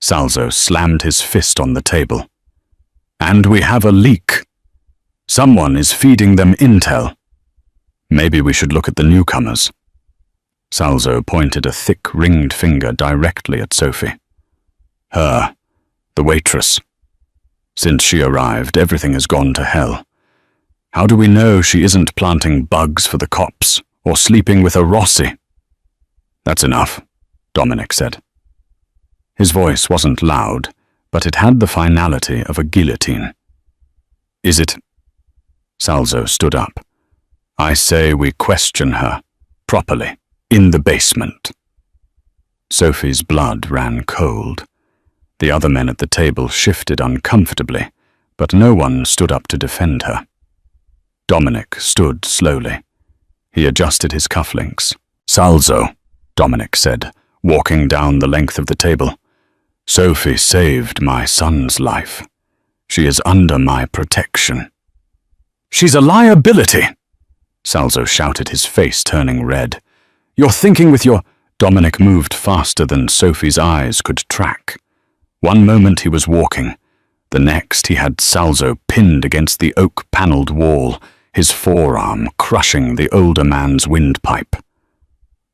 Salzo slammed his fist on the table. And we have a leak. Someone is feeding them intel. Maybe we should look at the newcomers. Salzo pointed a thick ringed finger directly at Sophie. Her, the waitress. Since she arrived, everything has gone to hell. How do we know she isn't planting bugs for the cops or sleeping with a Rossi? That's enough, Dominic said. His voice wasn't loud, but it had the finality of a guillotine. Is it? Salzo stood up. I say we question her, properly, in the basement. Sophie's blood ran cold. The other men at the table shifted uncomfortably, but no one stood up to defend her. Dominic stood slowly. He adjusted his cufflinks. Salzo, Dominic said, walking down the length of the table. Sophie saved my son's life. She is under my protection. She's a liability, Salzo shouted, his face turning red. You're thinking with your... Dominic moved faster than Sophie's eyes could track. One moment he was walking. The next he had Salzo pinned against the oak-panelled wall, his forearm crushing the older man's windpipe.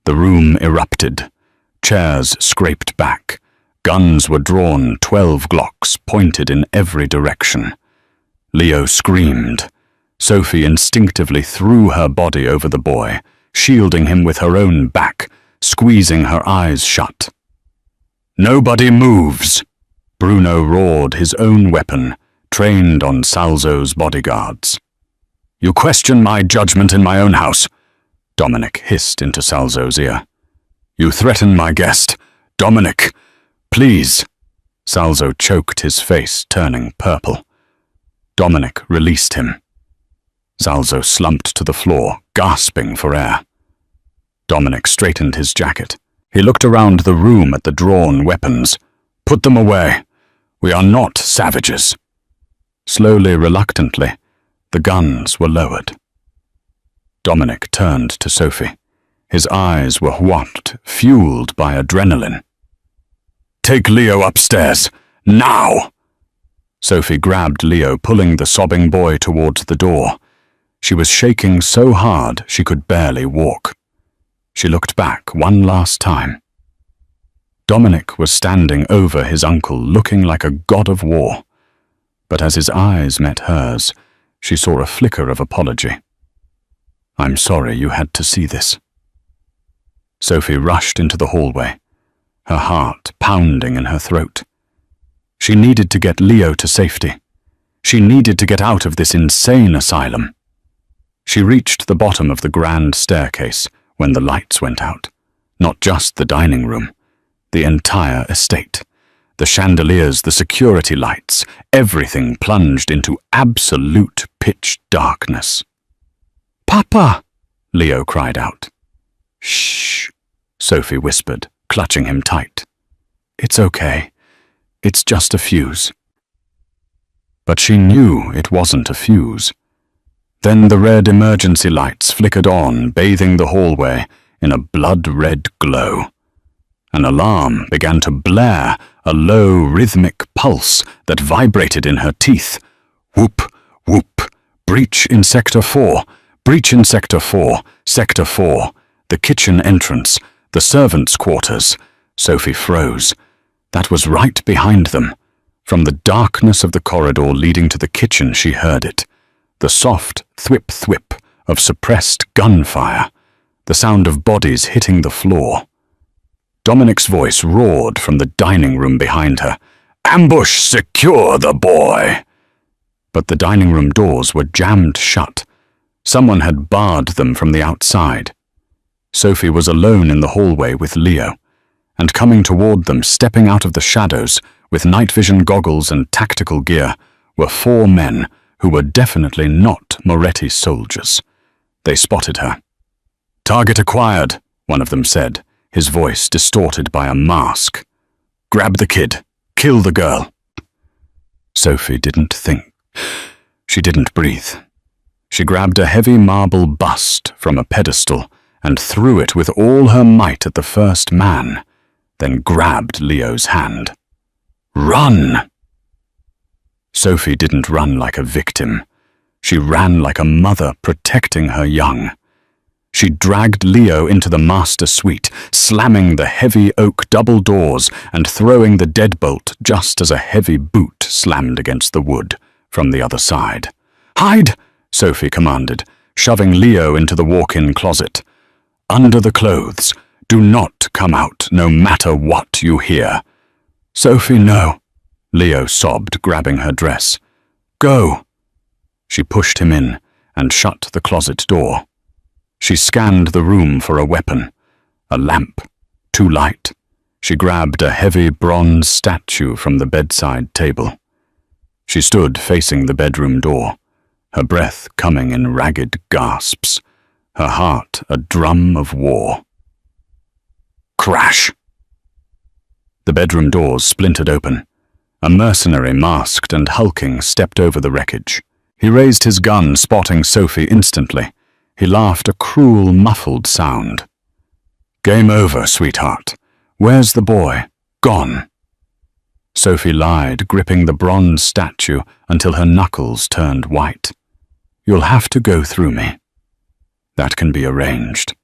The room erupted. Chairs scraped back. Guns were drawn, 12 Glocks pointed in every direction. Leo screamed. Sophie instinctively threw her body over the boy, shielding him with her own back, squeezing her eyes shut. Nobody moves! Bruno roared, his own weapon, trained on Salzo's bodyguards. You question my judgment in my own house, Dominic hissed into Salzo's ear. You threaten my guest. Dominic, please. Salzo choked, his face turning purple. Dominic released him. Salzo slumped to the floor, gasping for air. Dominic straightened his jacket. He looked around the room at the drawn weapons. Put them away. We are not savages. Slowly, reluctantly, the guns were lowered. Dominic turned to Sophie. His eyes were what, fueled by adrenaline. Take Leo upstairs, now! Sophie grabbed Leo, pulling the sobbing boy towards the door. She was shaking so hard she could barely walk. She looked back one last time. Dominic was standing over his uncle, looking like a god of war. But as his eyes met hers, she saw a flicker of apology. I'm sorry you had to see this. Sophie rushed into the hallway, her heart pounding in her throat. She needed to get Leo to safety. She needed to get out of this insane asylum. She reached the bottom of the grand staircase when the lights went out. Not just the dining room, the entire estate. The chandeliers, the security lights, everything plunged into absolute pitch darkness. Papa! Leo cried out. Shh, Sophie whispered, clutching him tight. "It's okay. It's just a fuse." But she knew it wasn't a fuse. Then the red emergency lights flickered on, bathing the hallway in a blood-red glow. An alarm began to blare, a low, rhythmic pulse that vibrated in her teeth. Whoop, whoop, breach in Sector 4, breach in Sector 4, Sector 4, the kitchen entrance, the servants' quarters. Sophie froze. That was right behind them. From the darkness of the corridor leading to the kitchen she heard it. The soft thwip-thwip of suppressed gunfire. The sound of bodies hitting the floor. Dominic's voice roared from the dining room behind her. "Ambush! Secure the boy!" But the dining room doors were jammed shut. Someone had barred them from the outside. Sophie was alone in the hallway with Leo, and coming toward them, stepping out of the shadows, with night vision goggles and tactical gear, were 4 men who were definitely not Moretti soldiers. They spotted her. "Target acquired," one of them said, his voice distorted by a mask. "Grab the kid. Kill the girl." Sophie didn't think. She didn't breathe. She grabbed a heavy marble bust from a pedestal and threw it with all her might at the first man, then grabbed Leo's hand. "Run!" Sophie didn't run like a victim. She ran like a mother protecting her young. She dragged Leo into the master suite, slamming the heavy oak double doors and throwing the deadbolt just as a heavy boot slammed against the wood from the other side. "Hide!" Sophie commanded, shoving Leo into the walk-in closet. "Under the clothes. Do not come out, no matter what you hear." "Sophie, no," Leo sobbed, grabbing her dress. "Go." She pushed him in and shut the closet door. She scanned the room for a weapon. A lamp. Too light. She grabbed a heavy bronze statue from the bedside table. She stood facing the bedroom door, her breath coming in ragged gasps, her heart a drum of war. Crash! The bedroom doors splintered open. A mercenary, masked and hulking, stepped over the wreckage. He raised his gun, spotting Sophie instantly. He laughed a cruel, muffled sound. "Game over, sweetheart. Where's the boy? Gone." Sophie lied, gripping the bronze statue until her knuckles turned white. "You'll have to go through me." "That can be arranged."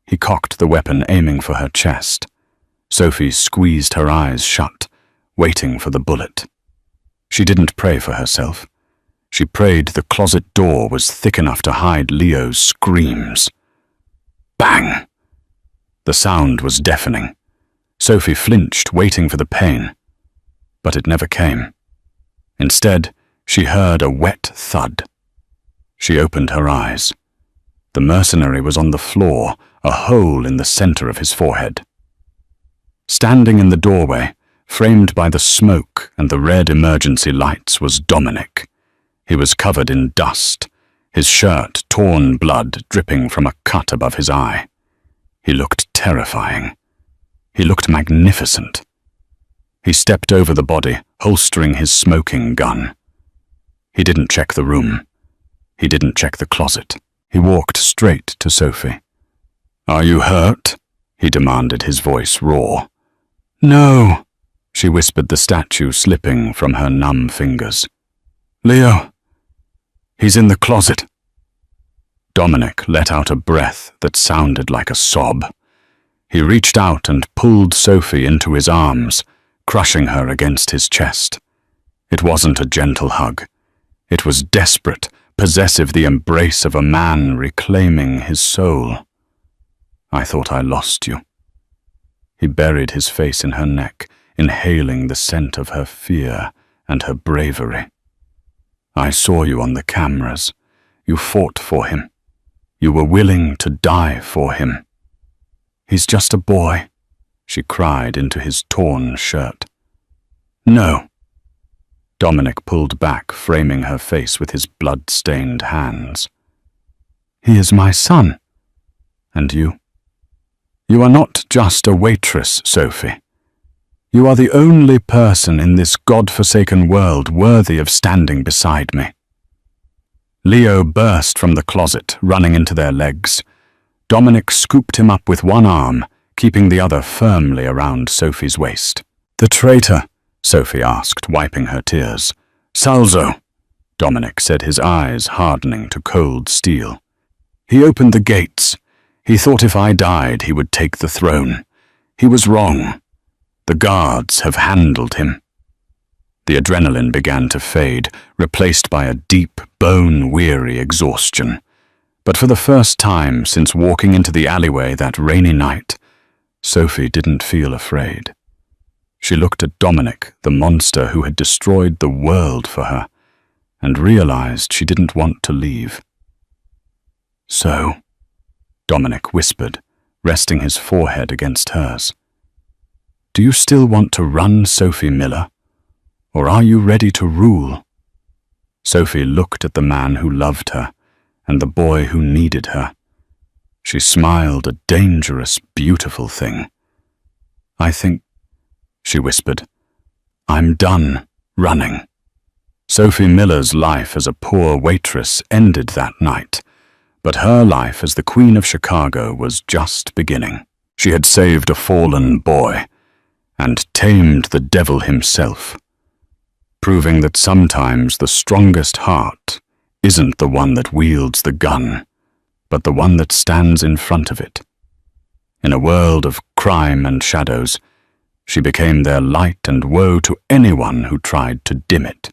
He cocked the weapon, aiming for her chest. Sophie squeezed her eyes shut, waiting for the bullet. She didn't pray for herself. She prayed the closet door was thick enough to hide Leo's screams. Bang! The sound was deafening. Sophie flinched, waiting for the pain. But it never came. Instead, she heard a wet thud. She opened her eyes. The mercenary was on the floor, a hole in the center of his forehead. Standing in the doorway, framed by the smoke and the red emergency lights, was Dominic. He was covered in dust, his shirt torn, blood dripping from a cut above his eye. He looked terrifying. He looked magnificent. He stepped over the body, holstering his smoking gun. He didn't check the room. He didn't check the closet. He walked straight to Sophie. "Are you hurt?" he demanded, his voice raw. "No," she whispered, the statue slipping from her numb fingers. "Leo, he's in the closet." Dominic let out a breath that sounded like a sob. He reached out and pulled Sophie into his arms, crushing her against his chest. It wasn't a gentle hug. It was desperate, possessive, the embrace of a man reclaiming his soul. "I thought I lost you." He buried his face in her neck, inhaling the scent of her fear and her bravery. "I saw you on the cameras. You fought for him. You were willing to die for him." "He's just a boy," she cried into his torn shirt. "No." Dominic pulled back, framing her face with his blood-stained hands. "He is my son. And you? You are not just a waitress, Sophie. You are the only person in this God-forsaken world worthy of standing beside me." Leo burst from the closet, running into their legs. Dominic scooped him up with one arm, keeping the other firmly around Sophie's waist. "The traitor?" Sophie asked, wiping her tears. "Salzo," Dominic said, his eyes hardening to cold steel. "He opened the gates. He thought if I died, he would take the throne. He was wrong. The guards have handled him." The adrenaline began to fade, replaced by a deep, bone-weary exhaustion. But for the first time since walking into the alleyway that rainy night, Sophie didn't feel afraid. She looked at Dominic, the monster who had destroyed the world for her, and realized she didn't want to leave. "So," Dominic whispered, resting his forehead against hers, "do you still want to run, Sophie Miller? Or are you ready to rule?" Sophie looked at the man who loved her and the boy who needed her. She smiled, a dangerous, beautiful thing. "I think," she whispered, "I'm done running." Sophie Miller's life as a poor waitress ended that night, but her life as the Queen of Chicago was just beginning. She had saved a fallen boy and tamed the devil himself, proving that sometimes the strongest heart isn't the one that wields the gun, but the one that stands in front of it. In a world of crime and shadows, she became their light and woe to anyone who tried to dim it.